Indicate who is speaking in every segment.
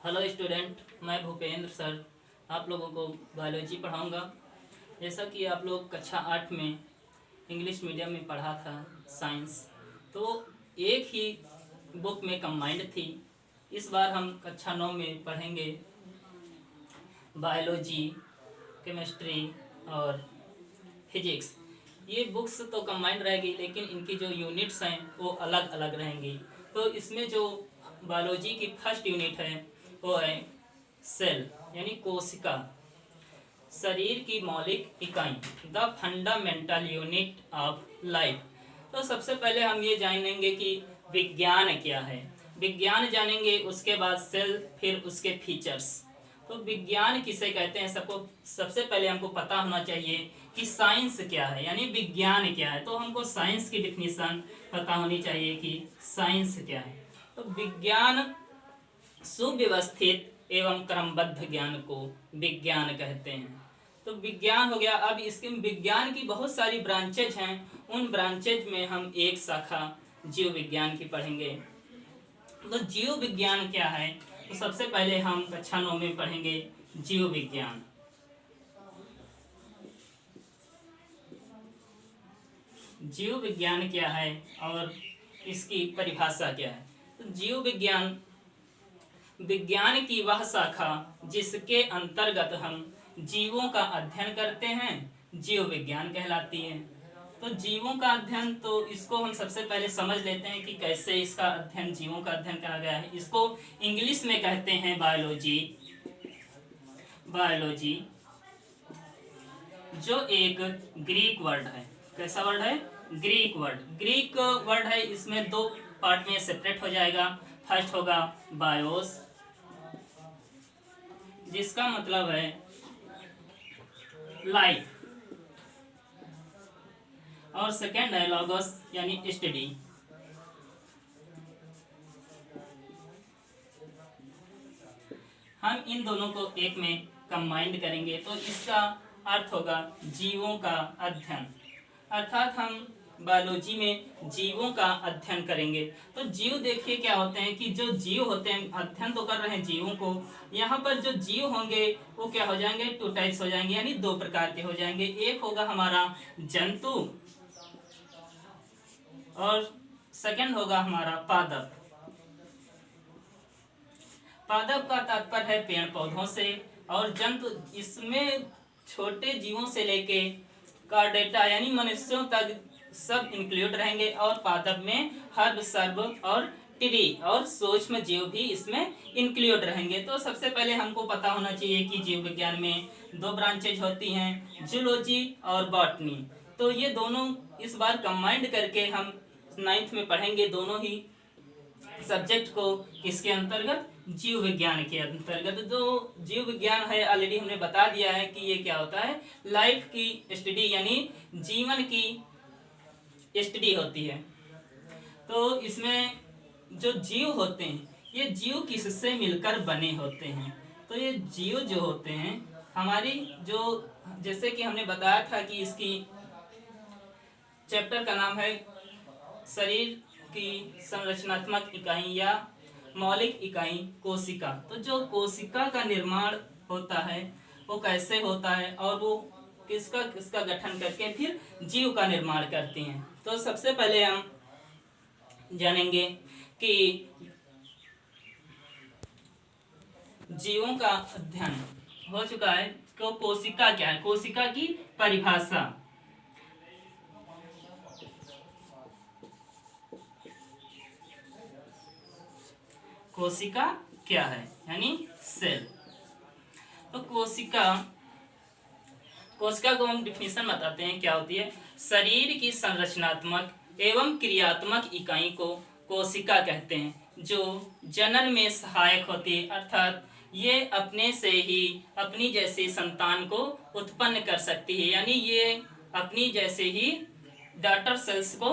Speaker 1: Hello student, मैं Bhupendra sir आप लोगों को बायोलॉजी पढ़ाऊंगा। जैसा कि आप लोग कक्षा 8 में इंग्लिश मीडियम में पढ़ा था साइंस, तो एक ही बुक में कंबाइंड थी। इस बार हम कक्षा 9 में पढ़ेंगे बायोलॉजी, केमिस्ट्री और फिजिक्स। ये बुक्स तो कंबाइंड रहेगी, लेकिन इनकी जो यूनिट्स हैं वो अलग अलग रहेंगी। तो इसमें जो बायोलॉजी की फर्स्ट यूनिट है वो है सेल, यानी कोशिका, शरीर की मौलिक इकाई, the fundamental unit of life. तो सबसे पहले हम ये जानेंगे कि विज्ञान क्या है। विज्ञान जानेंगे, उसके बाद सेल, फिर उसके फीचर्स। तो विज्ञान किसे कहते हैं, सबसे पहले हमको पता होना चाहिए कि साइंस क्या है, यानी विज्ञान क्या है। तो हमको साइंस की डिफिनीशन पता होनी चाहिए कि साइंस क्या है। तो विज्ञान सुव्यवस्थित एवं क्रमबद्ध ज्ञान को विज्ञान कहते हैं। तो विज्ञान हो गया। अब इसके विज्ञान की बहुत सारी ब्रांचेज हैं। उन ब्रांचेज में हम एक शाखा जीव विज्ञान की पढ़ेंगे। तो जीव विज्ञान क्या है, तो सबसे पहले हम कक्षा 9 में पढ़ेंगे जीव विज्ञान। जीव विज्ञान क्या है और इसकी परिभाषा क्या है। तो जीव विज्ञान विज्ञान की वह शाखा जिसके अंतर्गत हम जीवों का अध्ययन करते हैं, जीव विज्ञान कहलाती है। तो जीवों का अध्ययन, तो इसको हम सबसे पहले समझ लेते हैं कि कैसे इसका अध्ययन, जीवों का अध्ययन करा गया है। इसको इंग्लिश में कहते हैं बायोलॉजी। बायोलॉजी जो एक ग्रीक वर्ड है। कैसा वर्ड है? Greek word. ग्रीक वर्ड है, इसमें दो पार्ट में सेपरेट हो जाएगा। फर्स्ट होगा बायोस, जिसका मतलब है लाइफ, और सेकेंड है लॉगोस, यानी स्टडी। हम इन दोनों को एक में कंबाइंड करेंगे तो इसका अर्थ होगा जीवों का अध्ययन। अर्थात हम बायोलॉजी में जीवों का अध्ययन करेंगे। तो जीव देखिए क्या होते हैं कि जो जीव होते हैं, अध्ययन तो कर रहे हैं जीवों को। यहाँ पर जो जीव होंगे वो क्या हो जाएंगे, टू टाइप्स हो जाएंगे, यानी दो प्रकार के हो जाएंगे। एक होगा हमारा जंतु और सेकंड होगा हमारा पादप। पादप का तात्पर्य है पेड़ पौधों से, और जंतु इसमें छोटे जीवों से लेके कार्डेटा यानी मनुष्यों तक सब इंक्लूड रहेंगे, और पादप में हर्ब, सर्ब और टिडी और सूक्ष्म जीव भी इसमें इंक्लूड रहेंगे। तो सबसे पहले हमको पता होना चाहिए कि जीव विज्ञान में दो ब्रांचेज होती हैं, जूलॉजी और बॉटनी। तो ये दोनों इस बार कंबाइंड करके हम 9th में पढ़ेंगे, दोनों ही सब्जेक्ट को। किसके अंतर्गत? जीव विज्ञान के अंतर्गत। जो जीव विज्ञान है ऑलरेडी हमने बता दिया है कि ये क्या होता है, लाइफ की स्टडी, यानी जीवन की स्टडी होती है। तो इसमें जो जीव होते हैं, ये जीव किससे मिलकर बने होते हैं। तो ये जीव जो होते हैं हमारी, जो जैसे कि हमने बताया था कि इसकी चैप्टर का नाम है शरीर की संरचनात्मक इकाई या मौलिक इकाई कोशिका। तो जो कोशिका का निर्माण होता है वो कैसे होता है, और वो किसका किसका गठन करके फिर जीव का निर्माण करती हैं। तो सबसे पहले हम जानेंगे कि जीवों का अध्ययन हो चुका है। तो कोशिका क्या है, कोशिका की परिभाषा। कोशिका क्या है, यानी सेल। तो कोशिका को हम डिफिनीशन बताते हैं क्या होती है। शरीर की संरचनात्मक एवं क्रियात्मक इकाई को कोशिका कहते हैं, जो जनन में सहायक होती है। अर्थात ये अपने से ही अपनी जैसी संतान को उत्पन्न कर सकती है, यानी ये अपनी जैसे ही डॉटर सेल्स को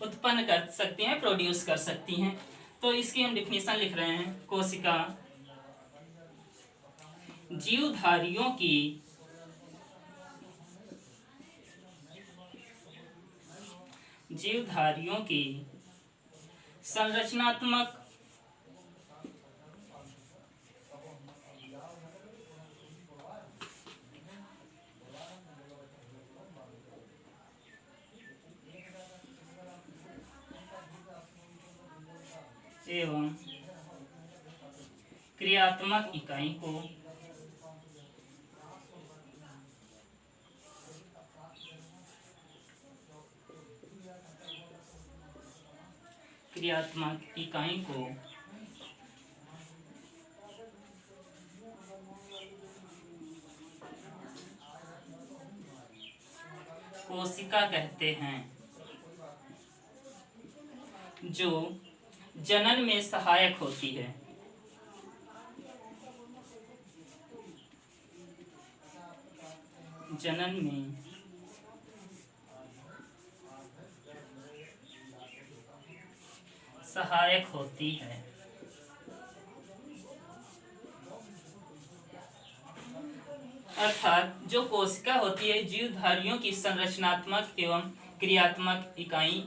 Speaker 1: उत्पन्न कर सकती हैं, प्रोड्यूस कर सकती हैं। तो इसकी हम डिफिनीशन लिख रहे हैं। कोशिका जीवधारियों की संरचनात्मक एवं क्रियात्मक इकाई को कोशिका कहते हैं, जो जनन में सहायक होती है। जनन में सहायक होती है। अर्थात जो कोशिका होती है जीवधारियों की संरचनात्मक एवं क्रियात्मक इकाई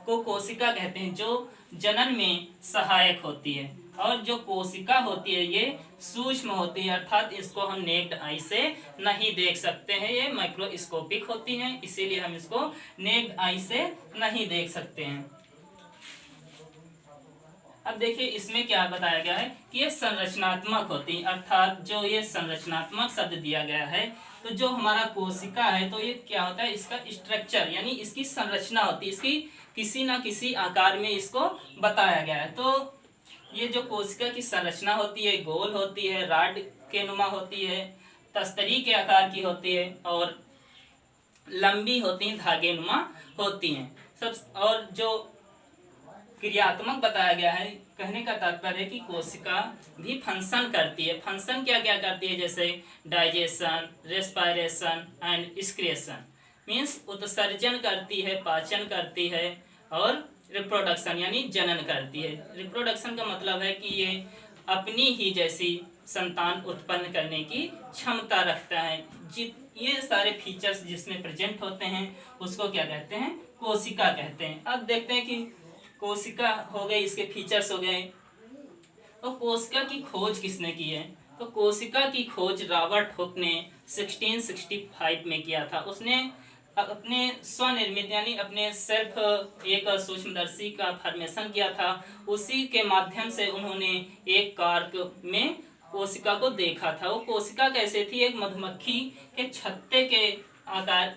Speaker 1: को कोशिका कहते हैं, जो जनन में सहायक होती है। और जो कोशिका होती है ये सूक्ष्म होती है, अर्थात इसको हम नेक्ड आई से नहीं देख सकते हैं, ये माइक्रोस्कोपिक होती हैं, इसीलिए हम इसको नेक्ड आई से नहीं देख सकते हैं। अब देखिए इसमें क्या बताया गया है कि ये संरचनात्मक होती है, अर्थात जो ये संरचनात्मक शब्द दिया गया है, तो जो हमारा कोशिका है तो ये क्या होता है, इसका स्ट्रक्चर यानी इसकी संरचना होती है, इसकी किसी ना किसी आकार में इसको बताया गया है। तो ये जो कोशिका की संरचना होती है गोल होती है, राड के नुमा होती है, तस्तरी के आकार की होती है और लंबी होती है, धागे नुमा होती हैं सब। और जो क्रियात्मक बताया गया है, कहने का तात्पर्य है कि कोशिका भी फंक्शन करती है। फंक्शन क्या क्या करती है, जैसे digestion, respiration and excretion, means उत्सर्जन करती है, पाचन करती है और रिप्रोडक्शन यानी जनन करती है। रिप्रोडक्शन का मतलब है कि ये अपनी ही जैसी संतान उत्पन्न करने की क्षमता रखता है। ये सारे फीचर्स जिसमें प्रेजेंट होते हैं उसको क्या कहते हैं, कोशिका कहते हैं। अब देखते हैं कि कोशिका हो गई, इसके फीचर्स हो गए, तो कोशिका की खोज किसने की है, तो कोशिका की खोज रॉबर्ट हुक ने 1665 में किया था। उसने अपने स्वनिर्मित यानी अपने सेल्फ एक सूक्ष्मदर्शी का फॉर्मेशन किया था, उसी के माध्यम से उन्होंने एक कार्क में कोशिका को देखा था। वो कोशिका कैसे थी, एक मधुमक्खी के छत्ते के आकार,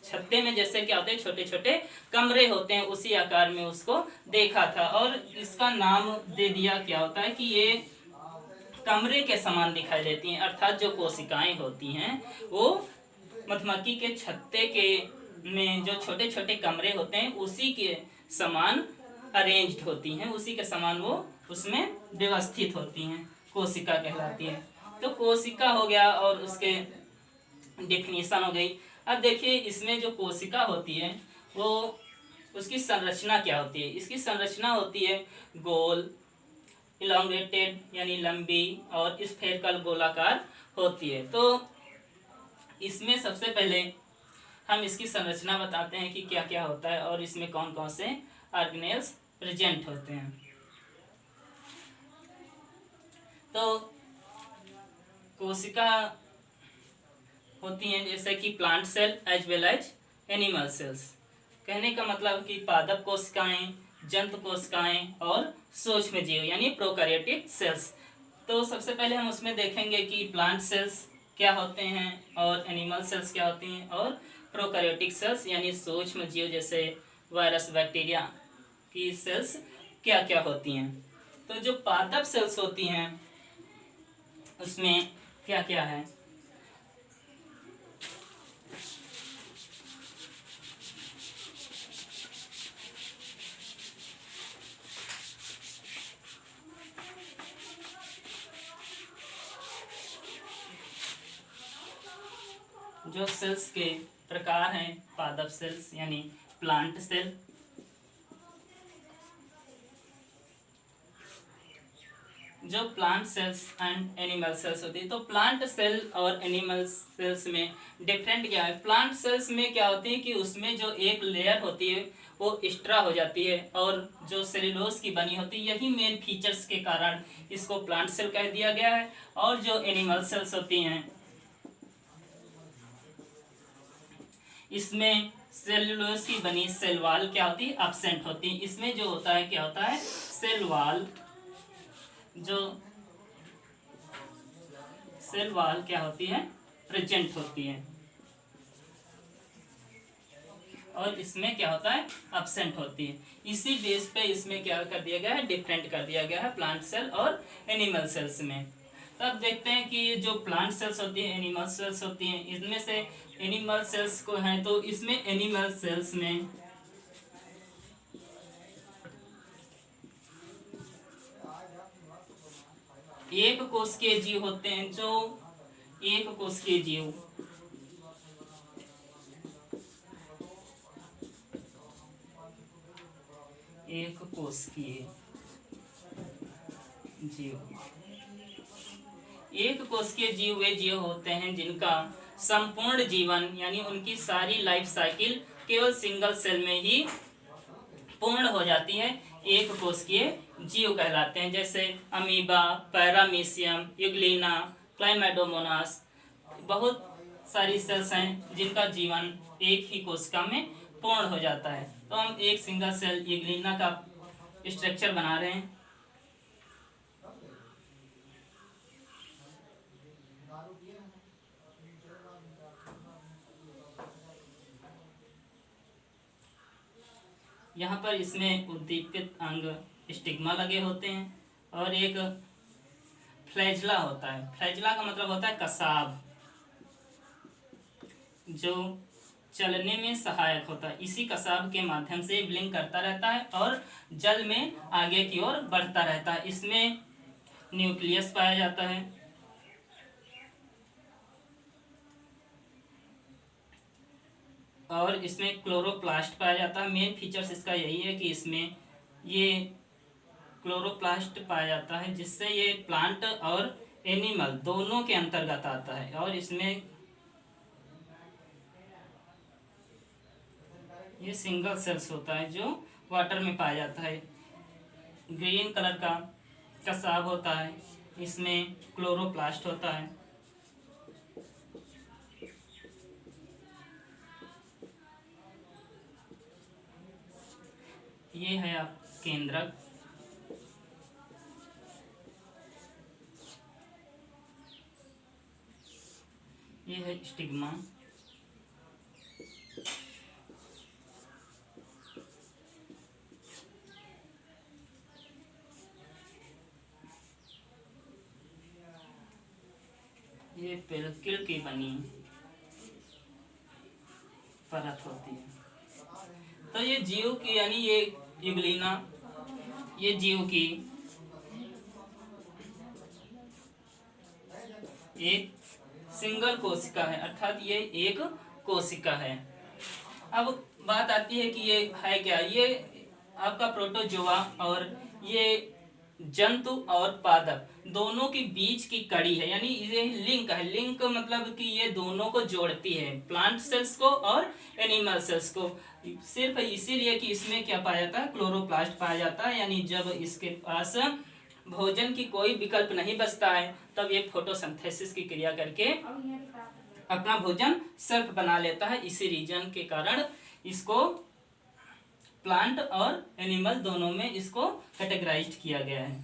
Speaker 1: छत्ते में जैसे क्या होते हैं छोटे छोटे कमरे होते हैं, उसी आकार में उसको देखा था और इसका नाम दे दिया, क्या होता है कि ये कमरे के समान दिखाई देती हैं। अर्थात जो कोशिकाएं होती हैं वो मधुमक्खी के छत्ते के में जो छोटे छोटे कमरे होते हैं उसी के समान अरेंज्ड होती हैं, उसी के समान वो उसमें व्यवस्थित होती हैं, कोशिका कहलाती है। तो कोशिका हो गया और उसके डेफिनेशन हो गई। अब देखिए इसमें जो कोशिका होती है वो उसकी संरचना क्या होती है, इसकी संरचना होती है गोल, इलोंगेटेड यानी लंबी और स्फेरिकल गोलाकार होती है। तो इसमें सबसे पहले हम इसकी संरचना बताते हैं कि क्या क्या होता है और इसमें कौन कौन से ऑर्गेनेल्स प्रेजेंट होते हैं। तो कोशिका होती हैं जैसे कि plant cell as well as animal cells. कहने का मतलब कि पादप कोशिकाएं, जंतु कोशिकाएं और सूक्ष्म जीव यानी प्रोकैरियोटिक सेल्स। तो सबसे पहले हम उसमें देखेंगे कि प्लांट सेल्स क्या होते हैं और एनिमल सेल्स क्या होती हैं और प्रोकैरियोटिक सेल्स यानी सूक्ष्म जीव जैसे वायरस बैक्टीरिया की सेल्स क्या क्या होती हैं। तो जो पादप सेल्स होती हैं उसमें क्या क्या है, जो सेल्स के प्रकार हैं पादप सेल्स यानी प्लांट सेल, जो plant cells and animal cells होती है। तो प्लांट सेल और एनिमल सेल्स में डिफरेंट क्या है, प्लांट सेल्स में क्या होती है कि उसमें जो एक लेयर होती है वो एक्स्ट्रा हो जाती है और जो सेलुलोज की बनी होती है, यही मेन फीचर्स के कारण इसको प्लांट सेल कह दिया गया है। और जो एनिमल सेल्स होती हैं इसमें सेलुलोज की बनी सेल वॉल क्या होती है, एब्सेंट होती है। इसमें जो होता है क्या होता है, सेल वॉल, जो सेल वॉल क्या होती है, प्रेजेंट होती है, और इसमें क्या होता है, एब्सेंट होती है। इसी बेस पे इसमें क्या कर दिया गया है, डिफरेंट कर दिया गया है प्लांट सेल और एनिमल सेल्स में। तब देखते हैं कि जो प्लांट सेल्स होती है, एनिमल सेल्स होती हैं, इसमें से एनिमल सेल्स को हैं, तो इसमें एनिमल सेल्स में एक कोशिकीय जीव होते हैं, जो एक कोशिकीय जीव एक कोशिकीय जीव एक कोशिकीय जीव वे जीव होते हैं जिनका संपूर्ण जीवन यानी उनकी सारी लाइफ साइकिल केवल सिंगल सेल में ही पूर्ण हो जाती है, एक कोशिकीय जीव कहलाते हैं। जैसे अमीबा, पैरामीशियम, यूग्लिना, क्लाइमेडोमोनास, बहुत सारी सेल्स हैं जिनका जीवन एक ही कोशिका में पूर्ण हो जाता है। तो हम एक सिंगल सेल यूग्लिना का स्ट्रक्चर बना रहे हैं। यहाँ पर इसमें उद्दीपित अंग स्टिग्मा लगे होते हैं, और एक फ्लैजला होता है। फ्लैजला का मतलब होता है कसाब, जो चलने में सहायक होता है। इसी कसाब के माध्यम से ब्लिंक करता रहता है और जल में आगे की ओर बढ़ता रहता है। इसमें न्यूक्लियस पाया जाता है, और इसमें क्लोरोप्लास्ट पाया जाता है। मेन फीचर्स इसका यही है कि इसमें ये क्लोरोप्लास्ट पाया जाता है, जिससे ये प्लांट और एनिमल दोनों के अंतर्गत आता है। और इसमें ये सिंगल सेल्स होता है जो वाटर में पाया जाता है। ग्रीन कलर का कसाब होता है, इसमें क्लोरोप्लास्ट होता है। ये है आप केंद्रक, ये है स्टिग्मा, ये पेल्किल की बनी परत होती है। तो ये जीव की यानी ये यूग्लिना, ये जीव की एक सिंगल कोशिका है, अर्थात ये एक कोशिका है। अब बात आती है कि ये है क्या, ये आपका प्रोटोजोआ और ये जंतु और पादप दोनों के बीच की कड़ी है, यानी ये लिंक है। लिंक मतलब कि ये दोनों को जोड़ती है, प्लांट सेल्स को और एनिमल सेल्स को। सिर्फ इसीलिए कि इसमें क्या पाया जाता है, क्लोरोप्लास्ट पाया जाता है। यानी जब इसके पास भोजन की कोई विकल्प नहीं बचता है, तब ये फोटोसिंथेसिस की क्रिया करके अपना भोजन सेल्फ बना लेता है। इसी रीजन के कारण इसको प्लांट और एनिमल दोनों में इसको कैटेगराइज्ड किया गया है।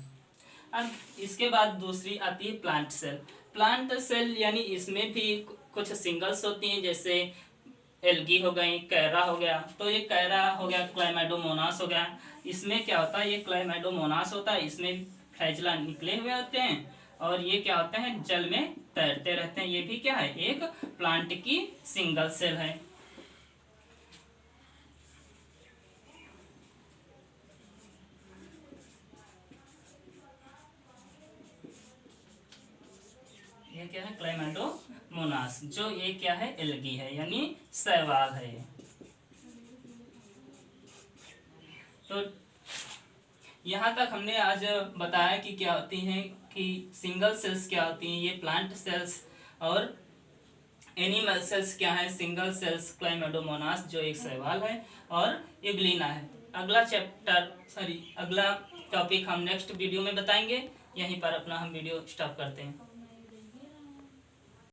Speaker 1: अब इसके बाद दूसरी आती है प्लांट सेल। प्लांट सेल यानी इसमें भी कुछ सिंगल्स होती हैं, जैसे एल्गी हो गई, कैरा हो गया। तो ये कैरा हो गया, क्लाइमेडोमोनास हो गया। इसमें क्या होता है, ये क्लाइमेडोमोनास होता है, इसमें फ्लैजिला निकले हुए होते हैं, और ये क्या होते हैं, जल में तैरते रहते हैं। ये भी क्या है, एक प्लांट की सिंगल सेल है। ये क्या है, क्लाइमेडोमोनास, जो ये क्या है, एल्गी है, यानी शैवाल है। तो यहाँ तक हमने आज बताया कि क्या होती हैं, कि सिंगल सेल्स क्या होती हैं, ये प्लांट सेल्स, और एनिमल सेल्स क्या है, सिंगल सेल्स क्लाइमेडोमोनास जो एक शैवाल है, और यूग्लिना है। अगला टॉपिक हम नेक्स्ट वीडियो में बताएंगे। यहीं पर अपना हम वीडियो स्टॉप करते हैं।